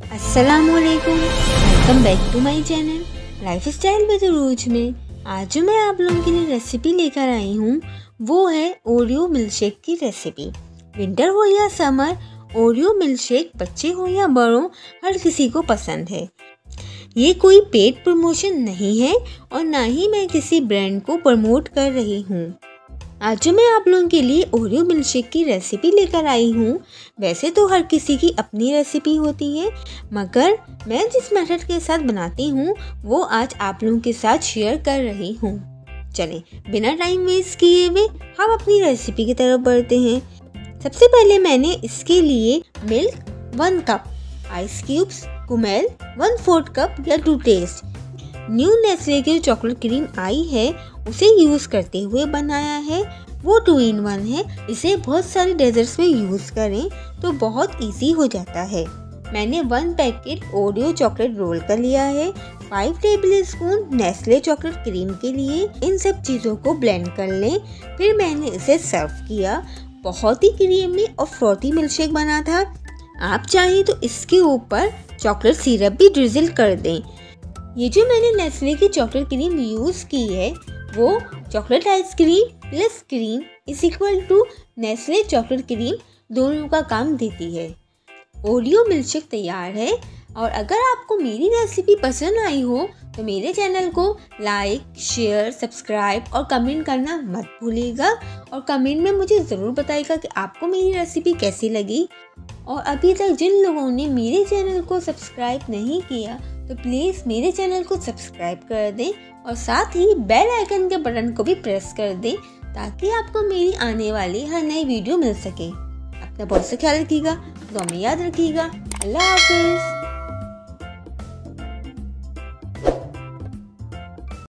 अस्सलामुअलैकुम, welcome back to my channel lifestyle with Rose में। आज जो मैं आप लोगों के लिए रेसिपी लेकर आई हूँ वो है ओरियो मिल्कशेक की रेसिपी। विंटर हो या समर, ओरियो मिल्कशेक बच्चे हो या बड़ों हर किसी को पसंद है। ये कोई पेड प्रमोशन नहीं है और ना ही मैं किसी ब्रांड को प्रमोट कर रही हूँ। आज जो मैं आप लोगों के लिए ओरियो मिल्कशेक की रेसिपी लेकर आई हूँ, वैसे तो हर किसी की अपनी रेसिपी होती है, मगर मैं जिस मेथड के साथ बनाती हूँ वो आज आप लोगों के साथ शेयर कर रही हूँ। चलें बिना टाइम वेस्ट किए हुए हम अपनी रेसिपी की तरफ बढ़ते हैं। सबसे पहले मैंने इसके लिए milk 1 cup, ice cubes Kumail 1/4 cup या टू टेस्ट, न्यू नेस्ले की चॉकलेट क्रीम आई है उसे यूज़ करते हुए बनाया है। वो 2 in 1 है। इसे बहुत सारे डेजर्ट्स में यूज़ करें तो बहुत इजी हो जाता है। मैंने 1 पैकेट ओरियो चॉकलेट रोल कर लिया है। 5 टेबलस्पून नेस्ले चॉकलेट क्रीम के लिए इन सब चीज़ों को ब्लेंड कर लें। फिर मैंने इसे सर्व किया। बहुत ही क्रीमी और फ्रॉथी मिल्कशेक बना था। आप चाहें तो इसके ऊपर चॉकलेट सिरप भी ड्रिजल कर दें। ये जो मैंने नेस्ले की चॉकलेट क्रीम यूज़ की है वो chocolate ice cream plus cream is equal to Nestle chocolate cream दोनों का काम देती है। ओरियो मिल्कशेक तैयार है। और अगर आपको मेरी रेसिपी पसंद आई हो तो मेरे चैनल को लाइक, शेयर, सब्सक्राइब और कमेंट करना मत भूलिएगा। और कमेंट में मुझे ज़रूर बताइएगा कि आपको मेरी रेसिपी कैसी लगी। और अभी तक जिन लोगों ने मेरे चैनल को सब्सक्राइब नहीं किया तो प्लीज़ मेरे चैनल को सब्सक्राइब कर दें और साथ ही बेल आइकन के बटन को भी प्रेस कर दें ताकि आपको मेरी आने वाली हर नई वीडियो मिल सके। अपना बहुत सा ख्याल रखिएगा, दुआ में याद रखिएगा। अल्लाह हाफिज़।